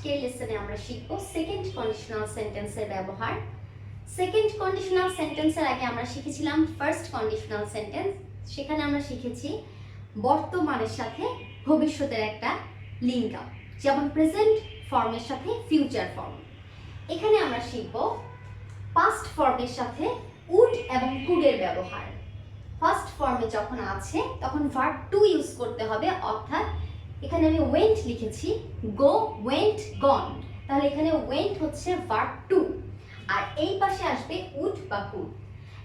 আজকের লেসনে আমরা শিখব সেকেন্ড কন্ডিশনাল সেন্টেন্সের ব্যবহার। সেকেন্ড কন্ডিশনাল সেন্টেন্সের আগে আমরা শিখেছিলাম ফার্স্ট কন্ডিশনাল সেন্টেন্স। সেখানে আমরা শিখেছি বর্তমানের সাথে ভবিষ্যতের একটা লিঙ্ক আপ, যেমন প্রেজেন্ট ফর্মের সাথে ফিউচার ফর্ম। এখানে আমরা শিখব পাস্ট ফর্মের সাথে উড এবং কুডের ব্যবহার। ফার্স্ট ফর্মে যখন আছে তখন ভার্ব টু ইউজ করতে হবে, অর্থাৎ এখানে আমি ওয়েন্ট লিখেছি, গো, ওয়েন্ট, গন, তাহলে এখানে ওয়েন্ট হচ্ছে ভার্ব টু, আর এই পাশে আসবে উড বা কুড।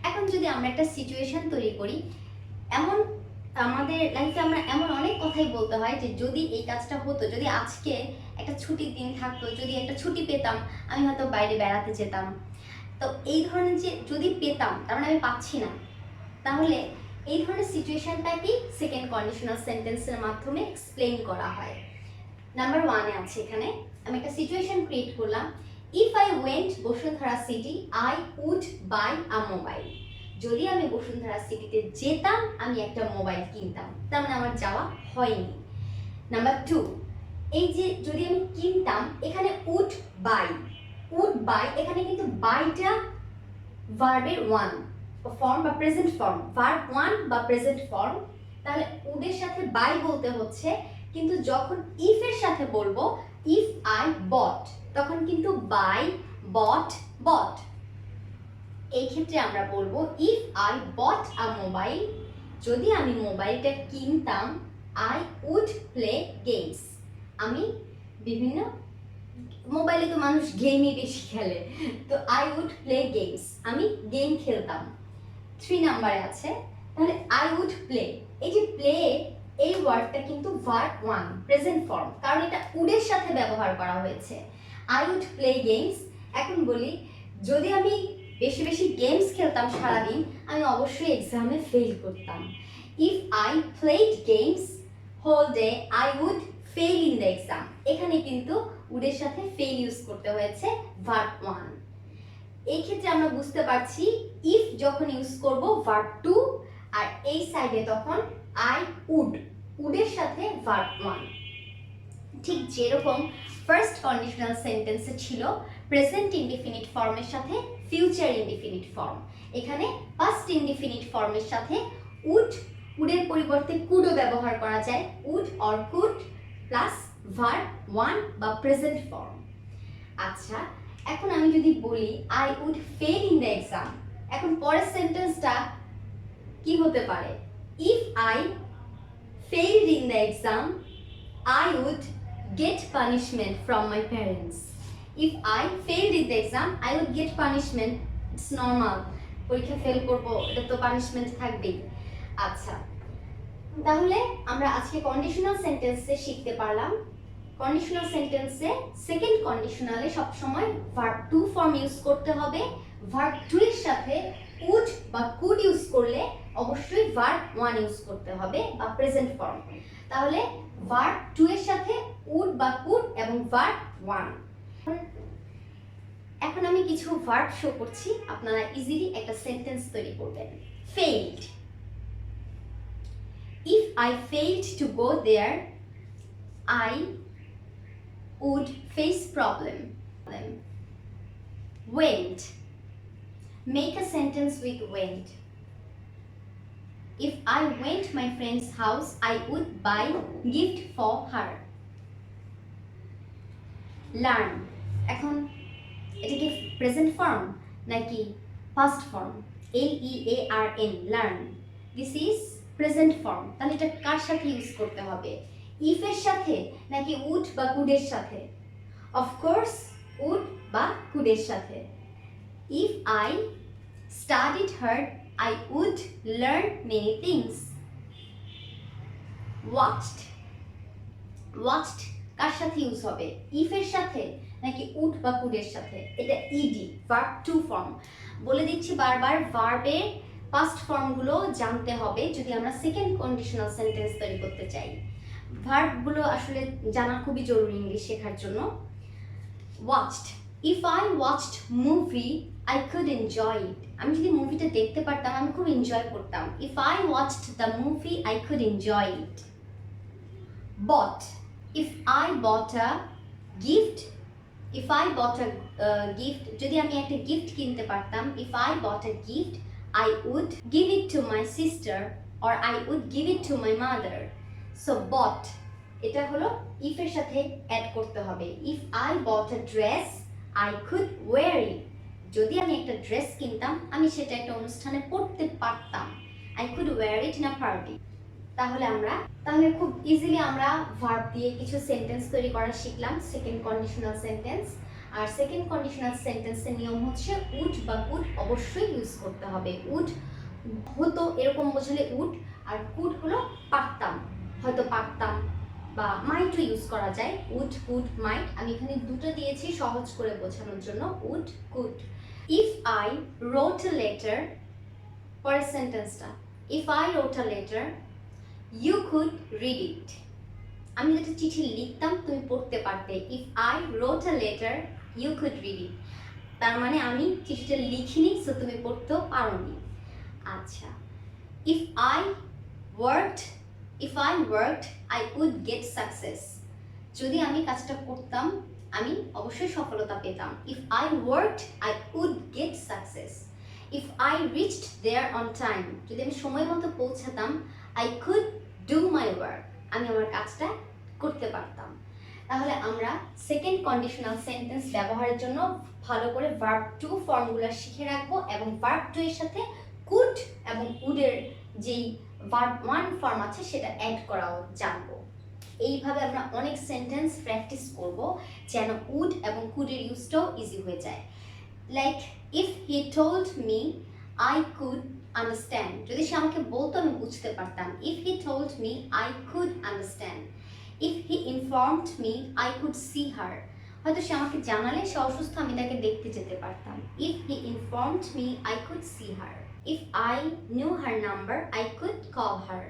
এখন যদি আমরা একটা সিচুয়েশন তৈরি করি, এমন আমাদের লাইফে আমরা এমন অনেক কথাই বলতে হয় যে যদি এই কাজটা হতো, যদি আজকে একটা ছুটির দিন থাকতো, যদি একটা ছুটি পেতাম, আমি হয়তো বাইরে বেড়াতে যেতাম। তো এই ধরনের যে যদি পেতাম, তার মানে আমি পাচ্ছি না, তাহলে এই ধরনের সিচুয়েশনটাকে সেকেন্ড কন্ডিশনাল সেন্টেন্সের মাধ্যমে এক্সপ্লেইন করা হয়। নাম্বার ওয়ানে আছে, এখানে আমি একটা সিচুয়েশন ক্রিয়েট করলাম, if I went Bashundhara city I would buy a mobile. যদি আমি বসুন্ধরা সিটিতে যেতাম, আমি একটা মোবাইল কিনতাম, তার মানে আমার যাওয়া হয়নি। নাম্বার টু, এই যে যদি আমি কিনতাম, এখানে উড বাই, এখানে কিন্তু বাইটা ভার্বের ওয়ান ফর্ম বা প্রেজেন্ট ফর্ম, ভার্ব ওয়ান বা প্রেজেন্ট ফর্ম, তাহলে উডের সাথে বাই বলতে হচ্ছে। কিন্তু যখন ইফ এর সাথে বলবো, ইফ আই বট, তখন কিন্তু বাই, বট, বট। এই ক্ষেত্রে আমরা বলবো if I bought a mobile, যদি আমি মোবাইলটা কিনতাম, আই উড প্লে গেমস, আমি বিভিন্ন মোবাইলে তো মানুষ গেমই বেশি খেলে, তো আই উড প্লে গেমস, আমি গেম খেলতাম। 3 নাম্বারে আছে, তাহলে আই উড প্লে, এই যে প্লে এই ওয়ার্ডটা কিন্তু ভার্ব ওয়ান প্রেজেন্ট ফর্ম, কারণ এটা উডের সাথে ব্যবহার করা হয়েছে। I would play games. এখন বলি, যদি আমি বেশি বেশি গেমস খেলতাম সারাদিন, আমি অবশ্যই এক্সামে ফেল করতাম। If I played games whole day I would fail in the exam. এখানে কিন্তু উডের সাথে ফেল ইউজ করতে হয়েছে, ভার্ব ওয়ান। এই ক্ষেত্রে আমরা বুঝতে পারছি ইফ যখন ইউজ করব ভার্ব টু, আর এই সাইডে তখন আই উড, উডের সাথে ভার্ব ওয়ান। ঠিক যেরকম ফার্স্ট কন্ডিশনাল সেন্টেন্সে ছিল প্রেজেন্ট ইনডিফিনিট ফর্মের সাথে ফিউচার ইনডিফিনিট ফর্ম, এখানে পাস্ট ইনডিফিনিট ফর্মের সাথে উড, উডের পরিবর্তে কুডও ব্যবহার করা যায়, would or could plus verb one বা প্রেজেন্ট ফর্ম। আচ্ছা, এখন আমি যদি বলি I would fail in the exam, এখন পরের সেন্টেন্সটা কি হতে পারে? If I failed in the exam I would get punishment from my parents. If I failed in the exam I would get punishment, it's normal, পরীক্ষা fail করবো, এটা তো পানিশমেন্ট থাকবেই। আচ্ছা, তাহলে আমরা আজকে কন্ডিশনাল সেন্টেন্সে শিখতে পারলাম, কন্ডিশনাল সেন্টেন্সে সেকেন্ড কন্ডিশনালে সবসময় ভার্ব টু ফর্ম ইউজ করতে হবে, ভার্ব টু এর সাথে উড বা কুড ইউজ করলে অবশ্যই ভার্ব ওয়ান ইউজ করতে হবে বা প্রেজেন্ট ফর্ম। তাহলে ভার্ব টু এর সাথে উড বা কুড এবং ভার্ব ওয়ান। এখন আমি কিছু ভার্ব শো করছি, আপনারা ইজিলি একটা সেন্টেন্স তৈরি করবেন। Failed, if I failed to go there I would face problem. Went, make a sentence with went. If I went my friend's house I would buy gift for her. Learn, এখন এটা কি present form নাকি past form? LEARN, learn, this is present form, তাহলে এটা কার সাথে use করতে হবে? If এর সাথে নাকি উড বা কুডের সাথে? অফকোর্স উড বা কুডের সাথে। If I studied hard I would learn many things. Watched, watched কার সাথে ইউজ হবে? ইফ এর সাথে নাকি উড বা কুডের সাথে? এটা ইডি, ভার্ব টু ফর্ম। বলে দিচ্ছি বারবার, ভার্বের পাস্ট ফর্মগুলো জানতে হবে যদি আমরা সেকেন্ড কন্ডিশনাল সেন্টেন্স তৈরি করতে চাই। ভার্বগুলো আসলে জানা খুবই জরুরি ইংলিশ শেখার জন্য। Watched, if I watched movie I could enjoy it. আমি যদি মুভিটা দেখতে পারতাম আমি খুব এনজয় করতাম। If I watched the movie I could enjoy it. But, if I bought a gift, if I bought a gift, যদি আমি একটা গিফট কিনতে পারতাম, if I bought a gift I would give it to my sister or I would give it to my mother. So bought এটা হলো if এর সাথে add করতে হবে। if I bought a dress I could wear it, যদি আমি একটা dress কিনতাম আমি সেটা একটা অনুষ্ঠানে পরতে পারতাম, I could wear it in a party। তাহলে খুব ইজিলি আমরা ভার্ব দিয়ে কিছু সেন্টেন্স তৈরি করা শিখলাম, সেকেন্ড কন্ডিশনাল সেন্টেন্স। আর সেকেন্ড কন্ডিশনাল সেন্টেন্সের নিয়ম হচ্ছে উড বা কুড অবশ্যই ইউজ করতে হবে। উড হতো এরকম বোঝালে উড, আর কুড হলো পারতাম, হয়তো পারতাম, বা মাইটও ইউজ করা যায়, উড কুড মাইট। আমি এখানে দুটো দিয়েছি সহজ করে বোঝানোর জন্য, would could. If I wrote a letter, পরের সেন্টেন্সটা, if I wrote a letter you could read it, আমি যেটা চিঠি লিখতাম তুমি পড়তে পারতে। If I wrote a letter you could read it, তার মানে আমি চিঠিটা লিখিনি, সো তুমি পড়তেও পারোনি। আচ্ছা, if I worked I would get success, যদি আমি কাজটা করতাম আমি অবশ্যই সফলতা পেতাম। If I worked I would get success. If I reached there on time, যদি আমি সময় মতো পৌঁছাতাম, I could do my work, আমি আমার কাজটা করতে পারতাম। তাহলে আমরা সেকেন্ড কন্ডিশনাল সেন্টেন্স ব্যবহারের জন্য ভালো করে ভার্ব টু ফর্মগুলো শিখে রাখবো, এবং ভার্ব টু এর সাথে কুড এবং উডের যেই ভার্ব ওয়ান ফর্ম আছে সেটা অ্যাড করাও জানবো। এইভাবে আমরা অনেক সেন্টেন্স প্র্যাকটিস করব যেন উড এবং কুডের ইউজটাও ইজি হয়ে যায়। Like if he told me I could understand, যদি সে আমাকে বলতো আমি বুঝতে পারতাম। If he told me I could understand. If he informed me I could see her, হয়তো সে আমাকে জানালে সে অসুস্থ আমি তাকে দেখতে যেতে পারতাম। If he informed me I could see her. If I knew her number I could call her.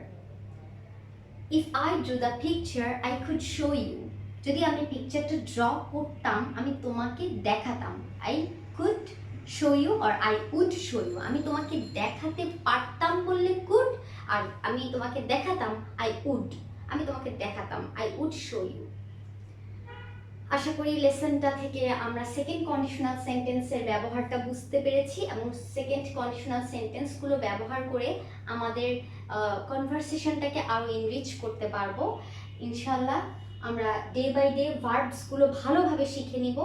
If I draw the picture I could show you, যদি আমি পিকচারটা ড্র করতাম আমি তোমাকে দেখাতাম। I could show you or I would show you, আমি তোমাকে দেখাতে পারতাম বললে কুড, আর আমি তোমাকে দেখাতাম আই উড, আমি তোমাকে দেখাতাম আই উড শো ইউ। আশা করি লেসনটা থেকে আমরা সেকেন্ড কন্ডিশনাল সেন্টেন্সের ব্যবহারটা বুঝতে পেরেছি, এবং সেকেন্ড কন্ডিশনাল সেন্টেন্সগুলো ব্যবহার করে আমাদের কনভারসেশনটাকে আরও এনরিচ করতে পারবো ইনশাল্লাহ। আমরা ডে বাই ডে ভার্বসগুলো ভালোভাবে শিখে নিব।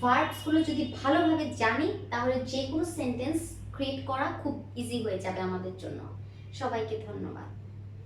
ভার্বসগুলো যদি ভালোভাবে জানি তাহলে যে কোনো সেন্টেন্স ক্রিয়েট করা খুব ইজি হয়ে যাবে আমাদের জন্য। সবাইকে ধন্যবাদ।